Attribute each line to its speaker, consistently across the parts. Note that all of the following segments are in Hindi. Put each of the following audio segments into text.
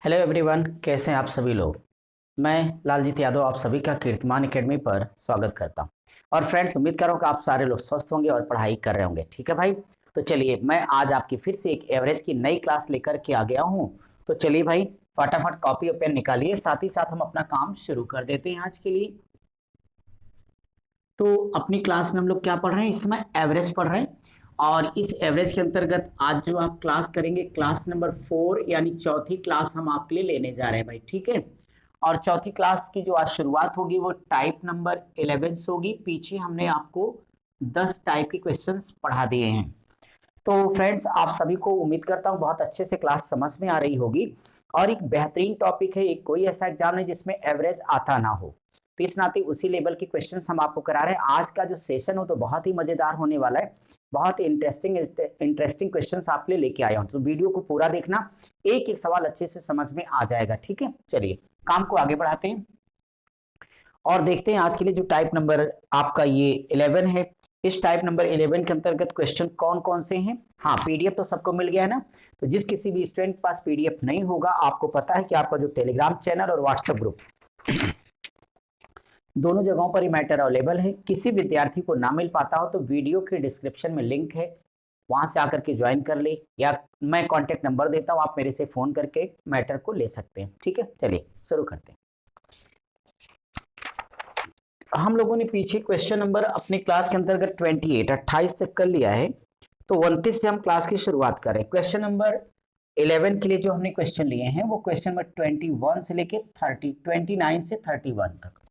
Speaker 1: हेलो एवरीवन, कैसे हैं आप सभी लोग। मैं लालजीत यादव आप सभी का कीर्तिमान एकेडमी पर स्वागत करता हूं। और फ्रेंड्स, उम्मीद कर रहा हूं कि आप सारे लोग स्वस्थ होंगे और पढ़ाई कर रहे होंगे। ठीक है भाई, तो चलिए मैं आज आपकी फिर से एक एवरेज की नई क्लास लेकर के आ गया हूं। तो चलिए भाई, फटाफट कॉपी और पेन निकालिए, साथ ही साथ हम अपना काम शुरू कर देते हैं आज के लिए। तो अपनी क्लास में हम लोग क्या पढ़ रहे हैं, इस समय एवरेज पढ़ रहे हैं। और इस एवरेज के अंतर्गत आज जो आप क्लास करेंगे, क्लास नंबर 4 यानी चौथी क्लास हम आपके लिए लेने जा रहे हैं भाई। ठीक है, और चौथी क्लास की जो आज शुरुआत होगी वो टाइप नंबर 11 से होगी। पीछे हमने आपको 10 टाइप के क्वेश्चंस पढ़ा दिए हैं। तो फ्रेंड्स, आप सभी को उम्मीद करता हूँ बहुत अच्छे से क्लास समझ में आ रही होगी। और एक बेहतरीन टॉपिक है, एक कोई ऐसा एग्जाम नहीं जिसमें एवरेज आता ना हो। तो इस नाते उसी लेवल के क्वेश्चंस हम आपको करा रहे हैं। आज का जो सेशन हो तो बहुत ही मजेदार होने वाला है। बहुत इंटरेस्टिंग इंटरेस्टिंग क्वेश्चंस आपके लिए लेके आया हूं, तो वीडियो को पूरा देखना, एक एक सवाल अच्छे से समझ में आ जाएगा। ठीक है, चलिए काम को आगे बढ़ाते हैं और देखते हैं आज के लिए जो टाइप नंबर आपका ये 11 है। इस टाइप नंबर 11 के अंतर्गत क्वेश्चन कौन कौन से हैं। हाँ, पीडीएफ तो सबको मिल गया है ना। तो जिस किसी भी स्टूडेंट के पास पीडीएफ नहीं होगा, आपको पता है कि आपका जो टेलीग्राम चैनल और व्हाट्सएप ग्रुप दोनों जगहों पर ही मैटर अवेलेबल है। किसी विद्यार्थी को ना मिल पाता हो तो वीडियो के डिस्क्रिप्शन में लिंक है, वहां से आकर के ज्वाइन कर ले, या मैं कॉन्टेक्ट नंबर देता हूं, आप मेरे से फोन करके मैटर को ले सकते हैं। ठीक है, चलिए शुरू करते हैं। हम लोगों ने पीछे क्वेश्चन नंबर अपनी क्लास के अंतर्गत 28 तक कर लिया है, तो 29 से हम क्लास की शुरुआत करें। क्वेश्चन नंबर 11 के लिए जो हमने क्वेश्चन लिए हैं वो क्वेश्चन नंबर 21 से लेके 29 से 31 तक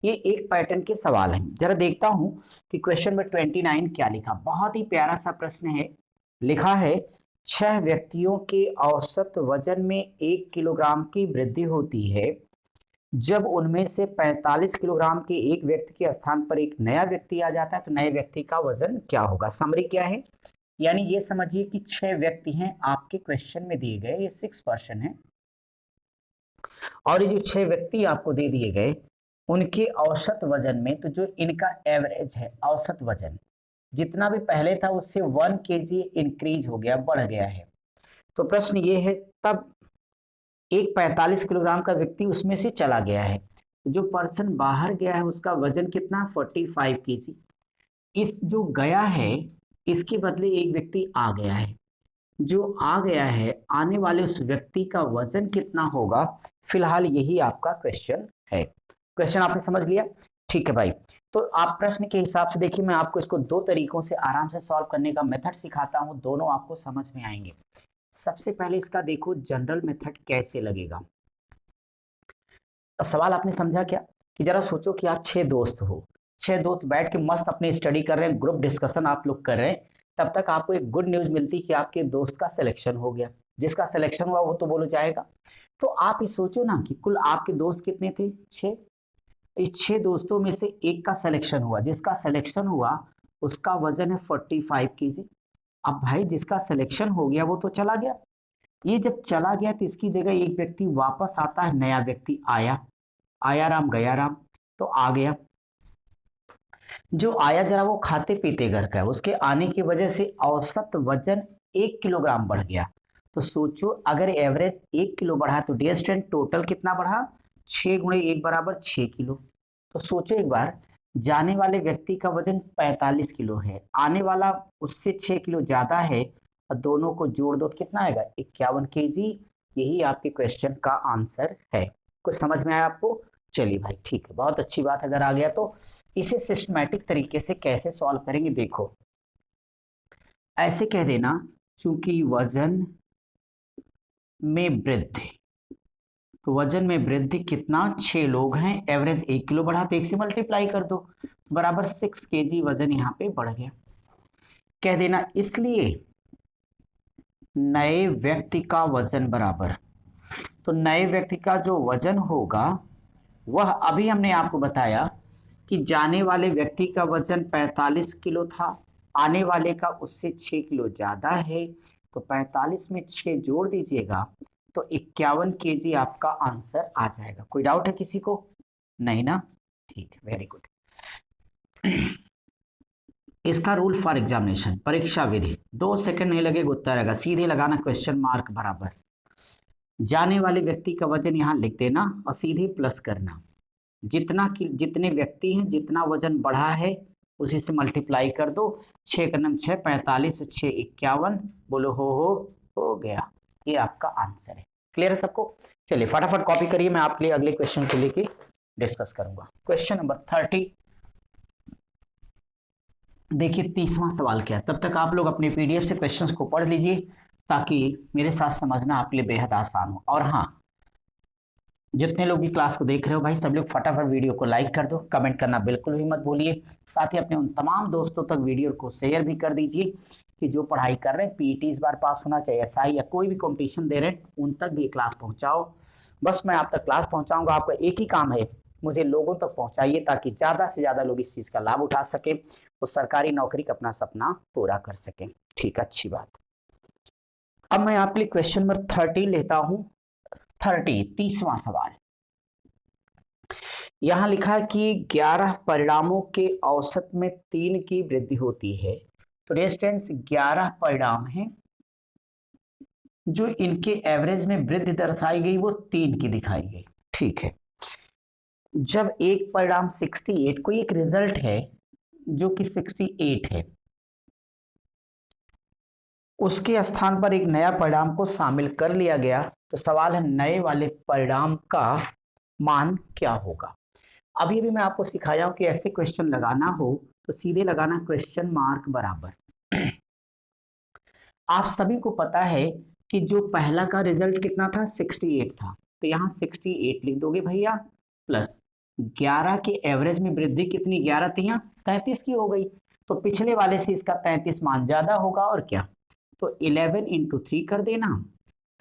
Speaker 1: ये एक पैटर्न के सवाल हैं। जरा देखता हूं कि क्वेश्चन नंबर 29 क्या लिखा। बहुत ही प्यारा सा प्रश्न है। लिखा है, 6 व्यक्तियों के औसत वजन में 1 किलोग्राम की वृद्धि होती है जब उनमें से 45 किलोग्राम के एक व्यक्ति के स्थान पर एक नया व्यक्ति आ जाता है, तो नए व्यक्ति का वजन क्या होगा। समरी क्या है, यानी ये समझिए कि 6 व्यक्ति हैं आपके क्वेश्चन में दिए गए, ये 6 पर्सन है। और ये जो 6 व्यक्ति आपको दे दिए गए, उनके औसत वजन में, तो जो इनका एवरेज है औसत वजन, जितना भी पहले था उससे 1 केजी इंक्रीज हो गया, बढ़ गया है। तो प्रश्न ये है, तब एक 45 किलोग्राम का व्यक्ति उसमें से चला गया है, जो पर्सन बाहर गया है उसका वजन कितना, 45 केजी। इस जो गया है, इसके बदले एक व्यक्ति आ गया है। जो आ गया है, आने वाले उस व्यक्ति का वजन कितना होगा, फिलहाल यही आपका क्वेश्चन है। क्वेश्चन आपने समझ लिया। ठीक है भाई, तो आप प्रश्न के हिसाब से देखिए, मैं आपको इसको दो तरीकों से आराम से सॉल्व करने का मेथड सिखाता हूं, दोनों आपको समझ में आएंगे। सबसे पहले इसका देखो जनरल मेथड कैसे लगेगा। सवाल आपने समझा क्या, कि जरा सोचो कि आप 6 दोस्त हो, 6 दोस्त बैठ के मस्त अपनी स्टडी कर रहे हैं, ग्रुप डिस्कशन आप लोग कर रहे हैं। तब तक आपको एक गुड न्यूज मिलती कि आपके दोस्त का सिलेक्शन हो गया। जिसका सिलेक्शन हुआ वो तो बोलो जाएगा। तो आप ये सोचो ना कि कुल आपके दोस्त कितने थे, 6। इस 6 दोस्तों में से एक का सिलेक्शन हुआ, जिसका सिलेक्शन हुआ उसका वजन है 45 केजी। अब भाई जिसका सिलेक्शन हो गया वो तो चला गया। ये जब चला गया तो इसकी जगह एक व्यक्ति वापस आता है, नया व्यक्ति आया। आया राम गया राम, तो आ गया। जो आया जरा वो खाते पीते घर का है, उसके आने की वजह से औसत वजन 1 किलोग्राम बढ़ गया। तो सोचो, अगर एवरेज 1 किलो बढ़ा तो डियर स्टूडेंट टोटल कितना बढ़ा, 6 × 1 बराबर 6 किलो। तो सोचो एक बार, जाने वाले व्यक्ति का वजन 45 किलो है, आने वाला उससे 6 किलो ज्यादा है, और दोनों को जोड़ दो तो कितना आएगा, 51 केजी। यही आपके क्वेश्चन का आंसर है। कुछ समझ में आया आपको। चलिए भाई ठीक है, बहुत अच्छी बात। अगर आ गया तो इसे सिस्टमैटिक तरीके से कैसे सॉल्व करेंगे, देखो ऐसे कह देना, चूंकि वजन में वृद्धि, तो वजन में वृद्धि कितना, 6 लोग हैं, एवरेज 1 किलो बढ़ा तो 1 से मल्टीप्लाई कर दो, बराबर 6 केजी वजन यहाँ पे बढ़ गया। कह देना इसलिए नए व्यक्ति का वजन बराबर, तो नए व्यक्ति का जो वजन होगा वह, अभी हमने आपको बताया कि जाने वाले व्यक्ति का वजन 45 किलो था, आने वाले का उससे 6 किलो ज्यादा है, तो 45 में 6 जोड़ दीजिएगा तो 51 केजी आपका आंसर आ जाएगा। कोई डाउट है किसी को, नहीं ना, ठीक है, वेरी गुड। इसका रूल फॉर एग्जामिनेशन, परीक्षा विधि, 2 सेकंड नहीं लगेगा, उत्तर रहेगा, सीधे लगाना क्वेश्चन मार्क बराबर। जाने वाले व्यक्ति का वजन यहाँ लिख देना और सीधे प्लस करना। जितने व्यक्ति हैं, जितना वजन बढ़ा है उसी से मल्टीप्लाई कर दो। 6 का 6 45 और 6 51, बोलो हो गया। ये आपका आंसर है। क्लियर है सबको? चलिए फटाफट कॉपी करिए, मैं आपके लिए अगले क्वेश्चन को लेके डिस्कस करूंगा। Question number 30। देखिए 30वां सवाल क्या है। तब तक आप लोग अपने पीडीएफ से क्वेश्चंस को पढ़ लीजिए ताकि मेरे साथ समझना आपके लिए बेहद आसान हो। और हाँ, जितने लोग भी क्लास को देख रहे हो भाई, सब लोग फटाफट वीडियो को लाइक कर दो, कमेंट करना बिल्कुल भी मत भूलिए। साथ ही अपने उन तमाम दोस्तों तक वीडियो को शेयर भी कर दीजिए कि जो पढ़ाई कर रहे हैं, पीईटी इस बार पास होना चाहिए, एसआई या कोई भी कॉम्पिटिशन दे रहे हैं, उन तक भी क्लास पहुंचाओ। बस मैं आप तक क्लास पहुंचाऊंगा, आपका एक ही काम है, मुझे लोगों तक पहुंचाइए ताकि ज़्यादा से ज़्यादा लोग इस चीज़ का लाभ उठा सके, वो सरकारी नौकरी का अपना सपना पूरा कर सकें। ठीक, अच्छी बात। अब मैं आपके लिए क्वेश्चन नंबर 30 लेता हूं। 30वां सवाल यहां लिखा है कि 11 परिणामों के औसत में 3 की वृद्धि होती है। तो डियर स्टूडेंट्स, 11 परिणाम हैं, जो इनके एवरेज में वृद्धि दर्शाई गई वो 3 की दिखाई गई। ठीक है, जब एक परिणाम 68, कोई एक रिजल्ट है जो कि 68 है, उसके स्थान पर एक नया परिणाम को शामिल कर लिया गया, तो सवाल है नए वाले परिणाम का मान क्या होगा। अभी भी मैं आपको सिखाया हूं कि ऐसे क्वेश्चन लगाना हो तो सीधे लगाना क्वेश्चन मार्क बराबर। आप सभी को पता है कि जो पहला का रिजल्ट कितना था, 68 था, तो यहाँ 68 लिख दोगे भैया, प्लस 11 के एवरेज में वृद्धि कितनी, 11 थी यहाँ 33 की हो गई, तो पिछले वाले से इसका 33 मान ज्यादा होगा। और क्या, तो 11 इंटू 3 कर देना,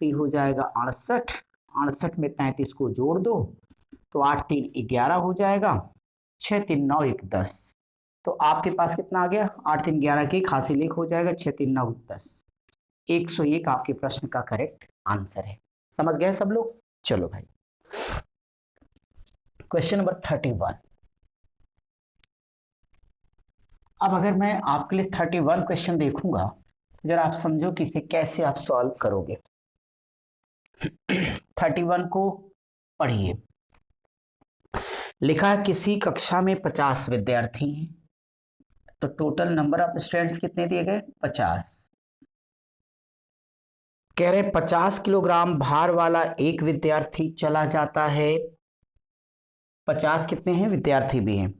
Speaker 1: तो ये हो जाएगा 68। 68 में 33 को जोड़ दो तो 8 3 11 हो जाएगा, 6 3 9 1 10। तो आपके पास कितना आ गया, 8 3 11 की हासिल 1 हो जाएगा, 6 3 9 10, 101 आपके प्रश्न का करेक्ट आंसर है। समझ गए सब लोग? चलो भाई, क्वेश्चन नंबर 31। अब अगर मैं आपके लिए 31 क्वेश्चन देखूंगा तो जरा आप समझो कि इसे कैसे आप सॉल्व करोगे। 31 को पढ़िए। लिखा है किसी कक्षा में 50 विद्यार्थी हैं, तो टोटल नंबर ऑफ स्टूडेंट्स कितने दिए गए, 50। कह रहे 50 किलोग्राम भार वाला एक विद्यार्थी चला जाता है। 50 कितने हैं, विद्यार्थी भी हैं।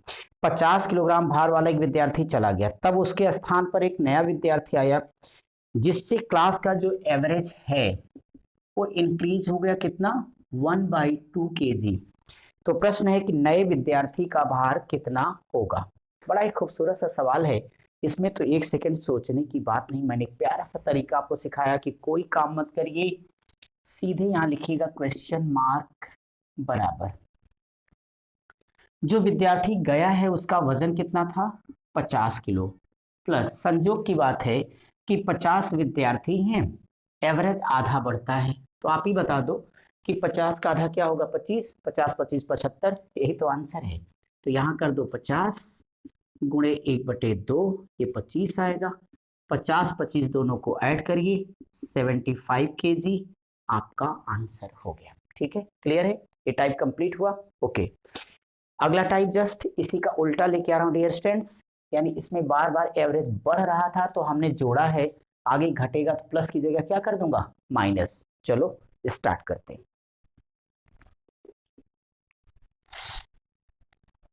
Speaker 1: 50 किलोग्राम भार वाला एक विद्यार्थी चला गया, तब उसके स्थान पर एक नया विद्यार्थी आया जिससे क्लास का जो एवरेज है वो इंक्रीज हो गया कितना, 1/2 kg। तो प्रश्न है कि नए विद्यार्थी का भार कितना होगा। बड़ा ही खूबसूरत सा सवाल है, इसमें तो 1 सेकंड सोचने की बात नहीं। मैंने एक प्यारा सा तरीका आपको सिखाया कि कोई काम मत करिए, सीधे यहां लिखिएगा क्वेश्चन मार्क बराबर। जो विद्यार्थी गया है उसका वजन कितना था, 50 किलो, प्लस संयोग की बात है कि 50 विद्यार्थी हैं, एवरेज आधा बढ़ता है, तो आप ही बता दो कि 50 का आधा क्या होगा, 25, 50 25 75, यही तो आंसर है। तो यहाँ कर दो 50 गुणे 1/2, ये 25 आएगा, 50 25 दोनों को ऐड करिए, 75 kg आपका आंसर हो गया। ठीक है, क्लियर है? ये टाइप कंप्लीट हुआ। ओके, अगला टाइप जस्ट इसी का उल्टा लेके आ रहा हूँ डियर स्टूडेंट्स, यानी इसमें बार बार एवरेज बढ़ रहा था तो हमने जोड़ा है, आगे घटेगा तो प्लस की जगह क्या कर दूंगा, माइनस। चलो स्टार्ट करते हैं।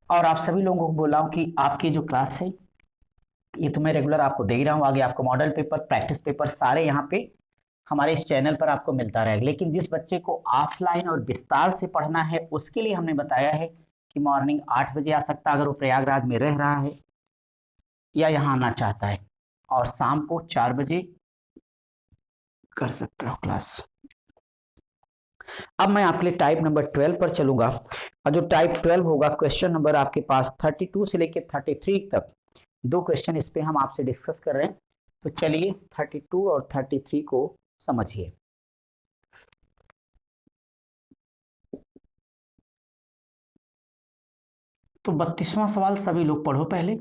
Speaker 1: और आप सभी लोगों को बोला हूं कि आपकी जो क्लास है ये तो मैं रेगुलर आपको दे ही रहा हूँ, आगे आपको मॉडल पेपर, प्रैक्टिस पेपर सारे यहाँ पे हमारे इस चैनल पर आपको मिलता रहेगा। लेकिन जिस बच्चे को ऑफलाइन और विस्तार से पढ़ना है उसके लिए हमने बताया है कि मॉर्निंग 8 बजे आ सकता है अगर वो प्रयागराज में रह रहा है या यहाँ आना चाहता है, और शाम को 4 बजे कर सकता हो क्लास। अब मैं आपके लिए टाइप नंबर 12 पर चलूंगा, और जो टाइप 12 होगा, क्वेश्चन नंबर आपके पास 32 से लेकर 33 तक 2 क्वेश्चन इस पे हम आपसे डिस्कस कर रहे हैं। तो चलिए 32 और 33 को समझिए। तो 32वां सवाल सभी लोग पढ़ो पहले।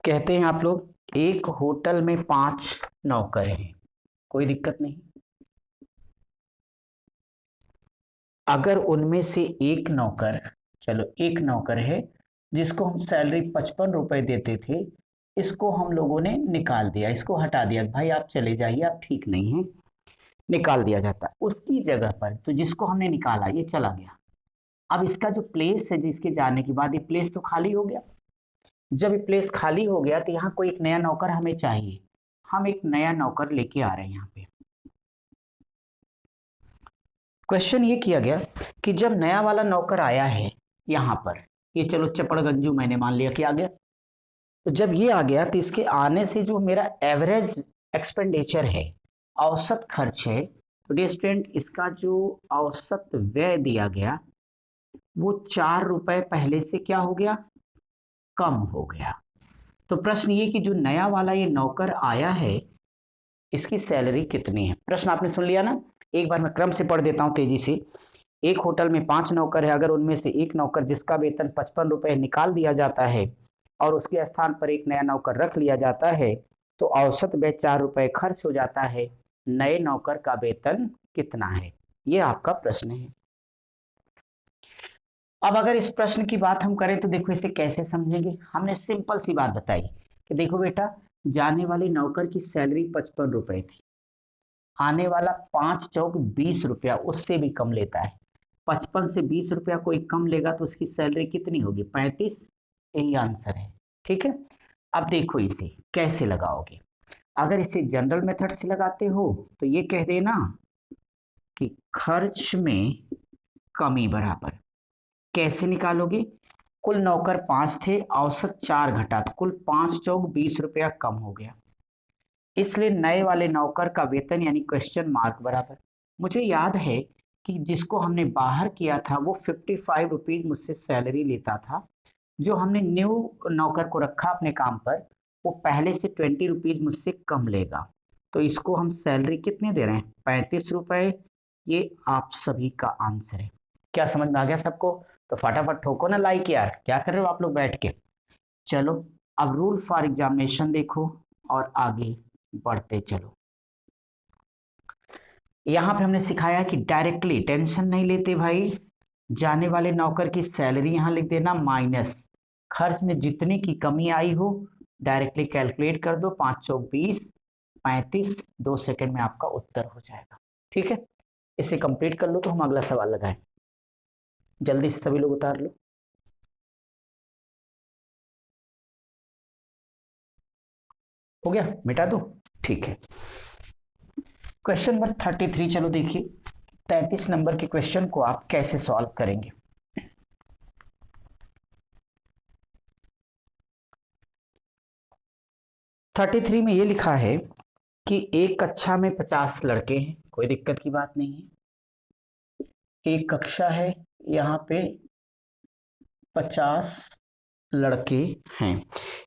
Speaker 1: कहते हैं आप लोग, एक होटल में 5 नौकर हैं, कोई दिक्कत नहीं, अगर उनमें से एक नौकर, चलो एक नौकर है जिसको हम सैलरी 55 रुपए देते थे, इसको हम लोगों ने निकाल दिया, इसको हटा दिया, भाई आप चले जाइए, आप ठीक नहीं है, निकाल दिया जाता है। उसकी जगह पर तो जिसको हमने निकाला ये चला गया, अब इसका जो प्लेस है जिसके जाने के बाद ये प्लेस तो खाली हो गया। जब ये प्लेस खाली हो गया तो यहाँ कोई एक नया नौकर हमें चाहिए, हम एक नया नौकर लेके आ रहे हैं। यहाँ पे क्वेश्चन ये किया गया कि जब नया वाला नौकर आया है यहाँ पर, ये चलो चपड़गंजू मैंने मान लिया कि आ गया, तो जब ये आ गया तो इसके आने से जो मेरा एवरेज एक्सपेंडिचर है, औसत खर्च है, तो डियर स्टूडेंट इसका जो औसत व्यय दिया गया वो 4 रुपए पहले से क्या हो गया, कम हो गया। तो प्रश्न ये कि जो नया वाला ये नौकर आया है इसकी सैलरी कितनी है। प्रश्न आपने सुन लिया ना, एक बार मैं क्रम से पढ़ देता हूं तेजी से। एक होटल में 5 नौकर है, अगर उनमें से एक नौकर जिसका वेतन 55 रुपए निकाल दिया जाता है और उसके स्थान पर एक नया नौकर रख लिया जाता है तो औसत व्यय 4 रुपए खर्च हो जाता है। नए नौकर का वेतन कितना है, ये आपका प्रश्न है। अब अगर इस प्रश्न की बात हम करें तो देखो इसे कैसे समझेंगे। हमने सिंपल सी बात बताई कि देखो बेटा, जाने वाले नौकर की सैलरी 55 रुपए थी, आने वाला 5 चौक 20 रुपया, उससे भी कम लेता है। 55 से 20 रुपया कोई कम लेगा तो उसकी सैलरी कितनी होगी, 35। यही आंसर है, ठीक है। अब देखो इसे कैसे लगाओगे। अगर इसे जनरल मेथड से लगाते हो तो ये कह देना कि खर्च में कमी बराबर, कैसे निकालोगे, कुल नौकर 5 थे, औसत 4 घटा तो कुल 5 चौक 20 रुपया कम हो गया, इसलिए नए वाले नौकर का वेतन यानी क्वेश्चन मार्क बराबर। मुझे याद है कि जिसको हमने बाहर किया था वो 55 रुपीज मुझसे सैलरी लेता था, जो हमने न्यू नौकर को रखा अपने काम पर वो पहले से 20 रुपीज मुझसे कम लेगा, तो इसको हम सैलरी कितने दे रहे हैं, 35 रुपए। ये आप सभी का आंसर है। क्या समझ में आ गया सबको? तो फटाफट ठोको ना लाइक यार, क्या कर रहे हो आप लोग बैठ के। चलो अब रूल फॉर एग्जामिनेशन देखो और आगे बढ़ते चलो। यहां पे हमने सिखाया कि डायरेक्टली टेंशन नहीं लेते भाई, जाने वाले नौकर की सैलरी यहां लिख देना माइनस खर्च में जितनी की कमी आई हो, डायरेक्टली कैलकुलेट कर दो, 5 चौक 20, 35, 2 सेकंड में आपका उत्तर हो जाएगा। ठीक है, इसे कंप्लीट कर लो तो हम अगला सवाल लगाएं। जल्दी से सभी लोग उतार लो। हो गया, मिटा दो, ठीक है। क्वेश्चन नंबर 33, चलो देखिए 33 नंबर के क्वेश्चन को आप कैसे सॉल्व करेंगे। थर्टी थ्री में ये लिखा है कि एक कक्षा में 50 लड़के हैं, कोई दिक्कत की बात नहीं है। एक कक्षा है, यहाँ पे 50 लड़के हैं।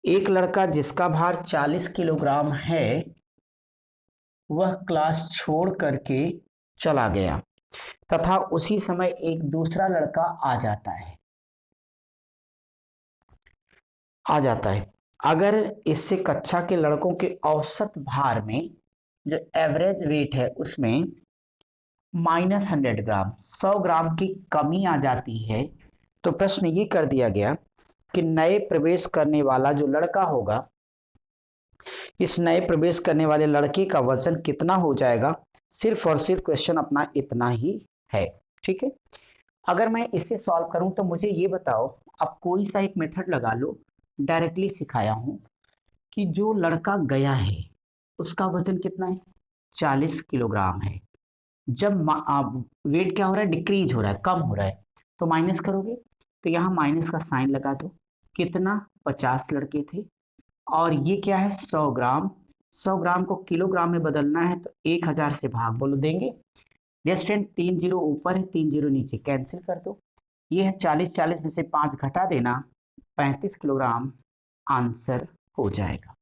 Speaker 1: एक लड़का जिसका भार 40 किलोग्राम है वह क्लास छोड़ करके चला गया तथा उसी समय एक दूसरा लड़का आ जाता है। अगर इससे कक्षा के लड़कों के औसत भार में जो एवरेज वेट है उसमें -100 ग्राम 100 ग्राम की कमी आ जाती है, तो प्रश्न ये कर दिया गया कि नए प्रवेश करने वाला जो लड़का होगा, इस नए प्रवेश करने वाले लड़के का वजन कितना हो जाएगा। सिर्फ और सिर्फ क्वेश्चन अपना इतना ही है, ठीक है। अगर मैं इसे सॉल्व करूं तो मुझे ये बताओ, अब कोई सा एक मेथड लगा लो, डायरेक्टली सिखाया हूं कि जो लड़का गया है उसका वजन कितना है, 40 किलोग्राम है। जब वेट क्या हो रहा है, डिक्रीज हो रहा है, कम हो रहा है, तो माइनस करोगे तो यहाँ माइनस का साइन लगा दो। कितना, 50 लड़के थे और ये क्या है 100 ग्राम। 100 ग्राम को किलोग्राम में बदलना है तो 1000 से भाग बोलो देंगे। रेस्टोरेंट 3 जीरो ऊपर है, 3 जीरो नीचे, कैंसिल कर दो। ये है 40, 40 में से 5 घटा देना, 35 किलोग्राम आंसर हो जाएगा।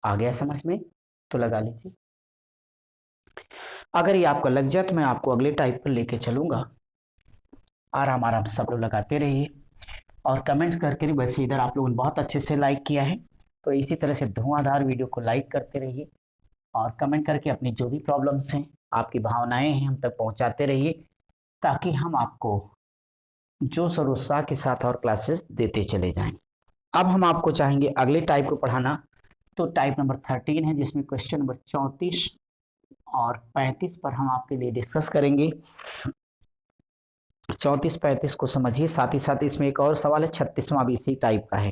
Speaker 1: आ गया समझ में? तो लगा लीजिए। अगर ये आपका लग जाए तो मैं आपको अगले टाइप पर लेके चलूंगा। आराम आराम सब लोग लगाते रहिए और कमेंट्स करके, वैसे इधर आप लोगों ने बहुत अच्छे से लाइक किया है, तो इसी तरह से धुआंधार वीडियो को लाइक करते रहिए और कमेंट करके अपनी जो भी प्रॉब्लम्स हैं, आपकी भावनाएं हैं, हम तक पहुंचाते रहिए। ताकि हम आपको जोश और उत्साह के साथ और क्लासेस देते चले जाएं। अब हम आपको चाहेंगे अगले टाइप को पढ़ाना, तो टाइप नंबर 13 है, जिसमें क्वेश्चन नंबर 34 और 35 पर हम आपके लिए डिस्कस करेंगे। 34-35 को समझिए, साथ ही साथ इसमें एक और सवाल है 36वां भी इसी टाइप का है।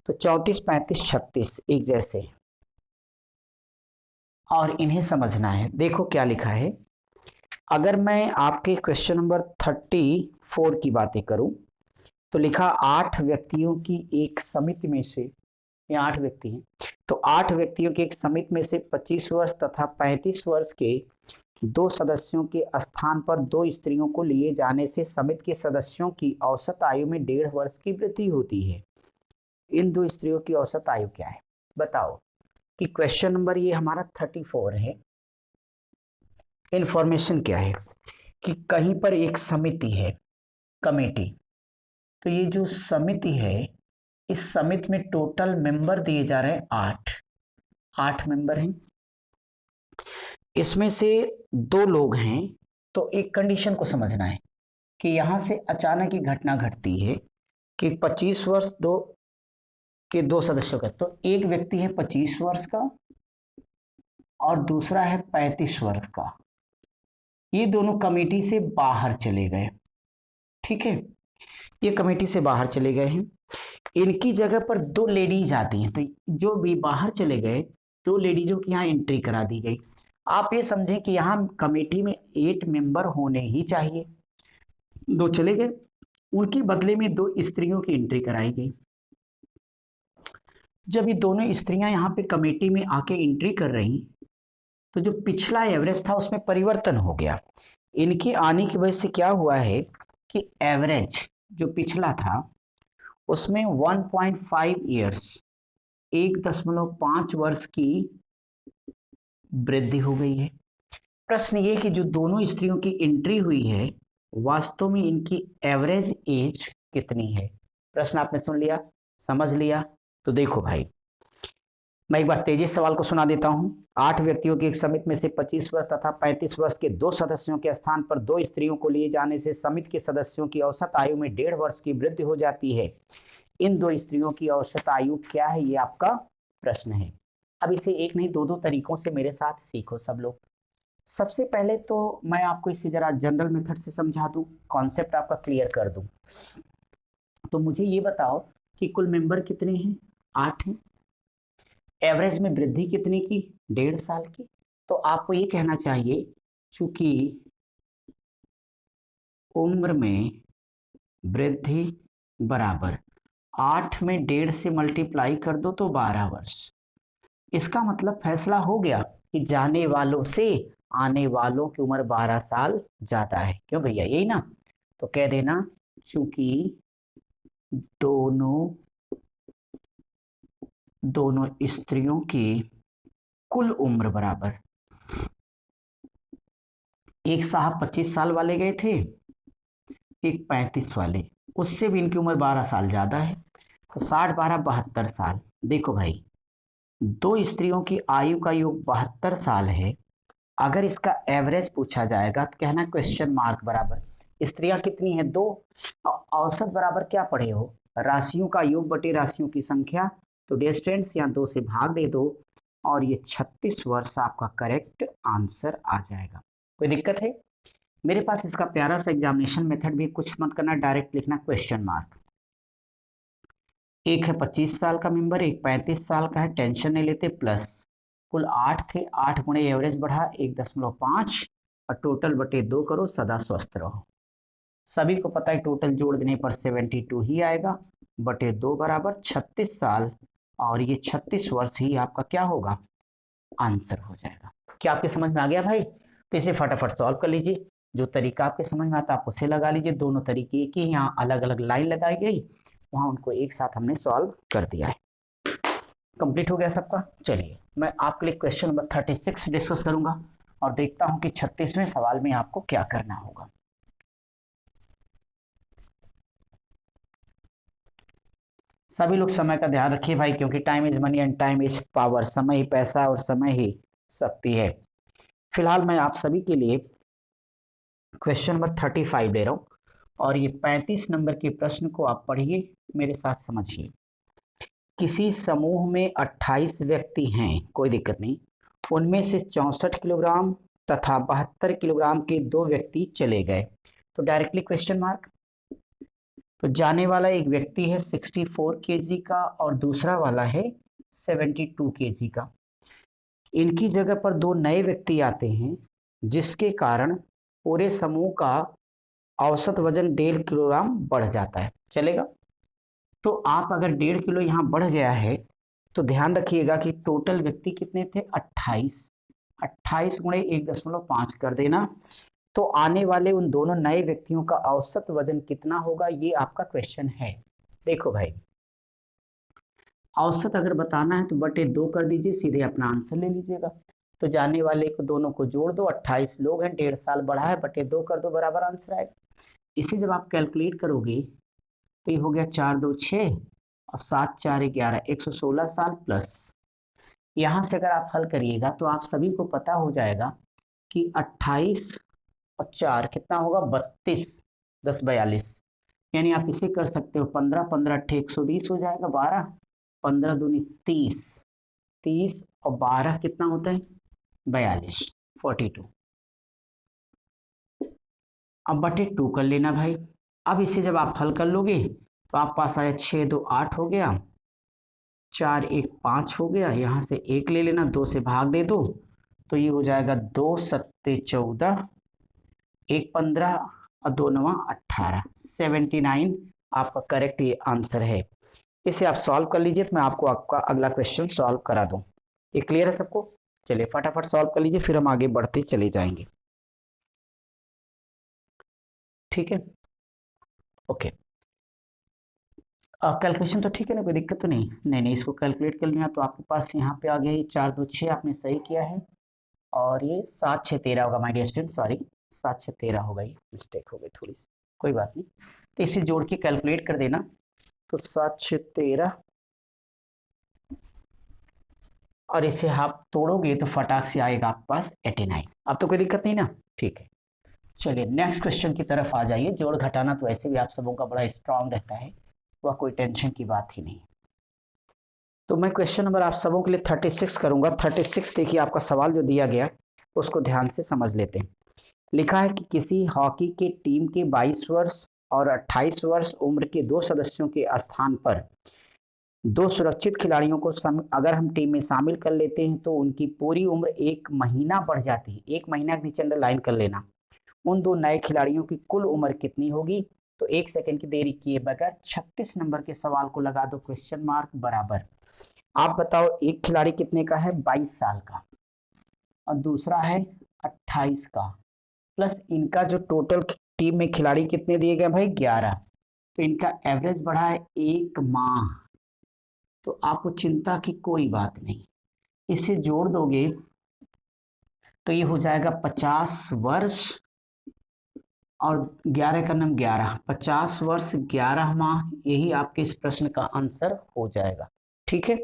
Speaker 1: तो 34, 35, 36 एक जैसे और इन्हें समझना है। देखो क्या लिखा है। अगर मैं आपके क्वेश्चन नंबर 34 की बातें करूं तो लिखा 8 व्यक्तियों की एक समिति में से, ये 8 व्यक्ति हैं, तो 8 व्यक्तियों की एक समिति में से 25 वर्ष तथा 35 वर्ष के 2 सदस्यों के स्थान पर 2 स्त्रियों को लिए जाने से समिति के सदस्यों की औसत आयु में 1.5 वर्ष की वृद्धि होती है। इन 2 स्त्रियों की औसत आयु क्या है? बताओ कि क्वेश्चन नंबर ये हमारा 34 है। इंफॉर्मेशन क्या है कि कहीं पर एक समिति है, कमेटी, तो ये जो समिति है, इस समिति में टोटल मेंबर दिए जा रहे हैं 8 मेंबर हैं। इसमें से 2 लोग हैं, तो एक कंडीशन को समझना है कि यहां से अचानक ही घटना घटती है कि 25 वर्ष के 2 सदस्यों का, तो एक व्यक्ति है 25 वर्ष का और दूसरा है 35 वर्ष का। ये दोनों कमेटी से बाहर चले गए, ठीक है, ये कमेटी से बाहर चले गए हैं। इनकी जगह पर 2 लेडीज आती हैं, तो जो भी बाहर चले गए 2 लेडीजों की यहाँ एंट्री करा दी गई। आप ये समझें कि यहाँ कमेटी में 8 मेंबर होने ही चाहिए, 2 चले गए, उनके बदले में 2 स्त्रियों की एंट्री कराई गई। जब ये दोनों स्त्रियां यहाँ पे कमेटी में आके एंट्री कर रही, तो जो पिछला एवरेज था उसमें परिवर्तन हो गया। इनके आने की वजह से क्या हुआ है कि एवरेज जो पिछला था उसमें 1.5 ईयर्स, 1.5 वर्ष की वृद्धि हो गई है। प्रश्न ये कि जो दोनों स्त्रियों की एंट्री हुई है, वास्तव में इनकी एवरेज एज कितनी है? प्रश्न आपने सुन लिया, समझ लिया। तो देखो भाई, मैं एक बार तेजी से सवाल को सुना देता हूं। 8 व्यक्तियों की एक समिति में से 25 वर्ष तथा 35 वर्ष के 2 सदस्यों के स्थान पर 2 स्त्रियों को लिए जाने से समिति के सदस्यों की औसत आयु में 1.5 वर्ष की वृद्धि हो जाती है। इन 2 स्त्रियों की औसत आयु क्या है, ये आपका प्रश्न है। अब इसे एक नहीं 2 तरीकों से मेरे साथ सीखो सब लोग। सबसे पहले तो मैं आपको इसे जरा जनरल मेथड से समझा दूं, कॉन्सेप्ट आपका क्लियर कर दूं। तो मुझे ये बताओ कि कुल मेंबर कितने हैं? 8 हैं। एवरेज में वृद्धि कितने की? 1.5 साल की। तो आपको ये कहना चाहिए चूंकि उम्र में वृद्धि बराबर 8 में 1.5 से मल्टीप्लाई कर दो तो 12 वर्ष। इसका मतलब फैसला हो गया कि जाने वालों से आने वालों की उम्र 12 साल ज्यादा है। क्यों भैया, यही ना? तो कह देना चूंकि दोनों स्त्रियों की कुल उम्र बराबर, एक साहब 25 साल वाले गए थे, एक 35 वाले, उससे भी इनकी उम्र 12 साल ज्यादा है, तो 60 12 72 साल। देखो भाई, 2 स्त्रियों की आयु का योग 72 साल है। अगर इसका एवरेज पूछा जाएगा तो कहना क्वेश्चन मार्क बराबर स्त्रियां कितनी है? 2। औसत बराबर क्या पढ़े हो? राशियों का योग बटे राशियों की संख्या। तो डिस्टेंस यहाँ 2 से भाग दे दो और ये 36 वर्ष आपका करेक्ट आंसर आ जाएगा। कोई दिक्कत है? मेरे पास इसका प्यारा सा एग्जामिनेशन मेथड भी, कुछ मत करना, डायरेक्ट लिखना क्वेश्चन मार्क। एक है 25 साल का मेंबर, एक 35 साल का है, टेंशन नहीं लेते, प्लस कुल 8 थे, 8 गुणे एवरेज बढ़ा 1.5 और टोटल बटे 2 करो, सदा स्वस्थ रहो। सभी को पता है टोटल जोड़ देने पर 72 ही आएगा, बटे 2 बराबर 36 साल, और ये 36 वर्ष ही आपका क्या होगा? आंसर हो जाएगा। क्या आपके समझ में आ गया भाई? तो इसे फटाफट सॉल्व कर लीजिए। जो तरीका आपके समझ में आता है आप उसे लगा लीजिए। दोनों तरीके की यहाँ अलग अलग लाइन लगाई गई, वहां उनको एक साथ हमने सॉल्व कर दिया है। कंप्लीट हो गया सबका। चलिए मैं आपके लिए क्वेश्चन नंबर 36 डिस्कस करूंगा और देखता हूं कि 36वें सवाल में आपको क्या करना होगा। सभी लोग समय का ध्यान रखिए भाई, क्योंकि time is money and time is power. समय ही पैसा और समय ही शक्ति है। फिलहाल मैं आप सभी के लिए क्वेश्चन नंबर 35 ले रहा हूँ और ये 35 नंबर के प्रश्न को आप पढ़िए, मेरे साथ समझिए। किसी समूह में 28 व्यक्ति हैं, कोई दिक्कत नहीं, उनमें से 64 किलोग्राम तथा 72 किलोग्राम के 2 व्यक्ति चले गए। तो डायरेक्टली क्वेश्चन मार्क। तो जाने वाला एक व्यक्ति है 64 केजी का और दूसरा वाला है 72 केजी का। इनकी जगह पर 2 नए व्यक्ति आते हैं, जिसके कारण पूरे समूह का औसत वजन 1.5 किलोग्राम बढ़ जाता है। चलेगा? तो आप अगर 1.5 किलो यहाँ बढ़ गया है तो ध्यान रखिएगा कि टोटल व्यक्ति कितने थे? 28। 28 गुणे 1.5 कर देना, तो आने वाले उन दोनों नए व्यक्तियों का औसत वजन कितना होगा, ये आपका क्वेश्चन है। देखो भाई, औसत अगर बताना है तो बटे 2 कर दीजिए, सीधे अपना आंसर ले लीजिएगा। तो जाने वाले को दोनों को जोड़ दो, 28 लोग हैं, 1.5 साल बढ़ा है, बटे 2 कर दो, बराबर आंसर आएगा। इसे जब आप कैलकुलेट करोगे तो ये हो गया 4 2 6 और 7 4 11, 116 साल प्लस। यहाँ से अगर आप हल करिएगा तो आप सभी को पता हो जाएगा कि 28 और 4 कितना होगा? 32, 10 42, यानी आप इसे कर सकते हो 15 15 8 120 हो जाएगा, 12 15 दूनी 30, 30 और 12 कितना होता है? 42, 42। अब बटे 2 कर लेना भाई। अब इसे जब आप हल कर लोगे तो आप पास आया 6 2 8 हो गया, 4 1 5 हो गया, यहाँ से 1 ले लेना, 2 से भाग दे दो, तो ये हो जाएगा 2 7 14, 1 15 और 2 9 18, 79 आपका करेक्ट ये आंसर है। इसे आप सॉल्व कर लीजिए तो मैं आपको आपका अगला क्वेश्चन सॉल्व करा दूं। ये क्लियर है सबको? चलिए फटाफट सॉल्व कर लीजिए, फिर हम आगे बढ़ते चले जाएंगे। ठीक है, ओके। कैलकुलेशन तो ठीक है ना, कोई दिक्कत तो नहीं? नहीं, इसको कैलकुलेट कर लिया तो आपके पास यहाँ पे आ गया ये 4 2 6, आपने सही किया है, और ये 7 6 13 होगा माय डियर स्टूडेंट, सॉरी 7 6 13 होगा, ये मिस्टेक हो गई थोड़ी सी, कोई बात नहीं। तो इसे जोड़ के कैलकुलेट कर देना, तो 7 6 13 और इसे आप तोड़ोगे तो फटाक से आएगा आपके पास 89। अब तो कोई दिक्कत नहीं ना? ठीक है, चलिए नेक्स्ट क्वेश्चन की तरफ आ जाइए। जोड़ घटाना तो वैसे भी आप सबों का बड़ा स्ट्रांग रहता है, वह कोई टेंशन की बात ही नहीं। तो मैं क्वेश्चन नंबर आप सबों के लिए 36 करूंगा। 36 देखिए, आपका सवाल जो दिया गया उसको ध्यान से समझ लेते हैं। लिखा है कि किसी हॉकी के टीम के 22 वर्ष और 28 वर्ष उम्र के 2 सदस्यों के स्थान पर 2 सुरक्षित खिलाड़ियों को अगर हम टीम में शामिल कर लेते हैं तो उनकी पूरी उम्र 1 महीना बढ़ जाती है। 1 महीना के नीचे अंडरलाइन कर लेना। उन 2 नए खिलाड़ियों की कुल उम्र कितनी होगी? तो 1 सेकंड की देरी किए बगैर 36 नंबर के सवाल को लगा दो क्वेश्चन मार्क बराबर। आप बताओ, एक खिलाड़ी कितने का है? 22 साल का, और दूसरा है 28 का, प्लस इनका जो टोटल टीम में खिलाड़ी कितने दिए गए भाई? 11। तो इनका एवरेज बढ़ा है 1 माह। तो आपको चिंता की कोई बात नहीं, इसे जोड़ दोगे तो ये हो जाएगा 50 वर्ष और 11 का नाम 11, 50 वर्ष 11 माह, यही आपके इस प्रश्न का आंसर हो जाएगा। ठीक है,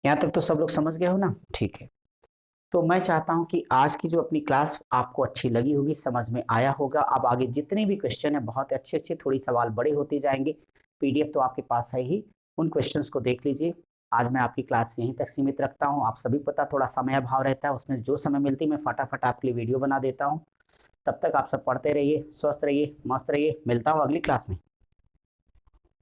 Speaker 1: यहाँ तक तो सब लोग समझ गए हो ना? ठीक है, तो मैं चाहता हूं कि आज की जो अपनी क्लास आपको अच्छी लगी होगी, समझ में आया होगा। अब आगे जितने भी क्वेश्चन है बहुत अच्छे थोड़ी सवाल बड़े होते जाएंगे। पीडीएफ तो आपके पास है ही, उन क्वेश्चंस को देख लीजिए। आज मैं आपकी क्लास यहीं तक सीमित रखता हूं। आप सभी पता थोड़ा समय अभाव रहता है, उसमें जो समय मिलती है मैं फटाफट आपके लिए वीडियो बना देता हूं। तब तक आप सब पढ़ते रहिए, स्वस्थ रहिए, मस्त रहिए। मिलता हूँ अगली क्लास में।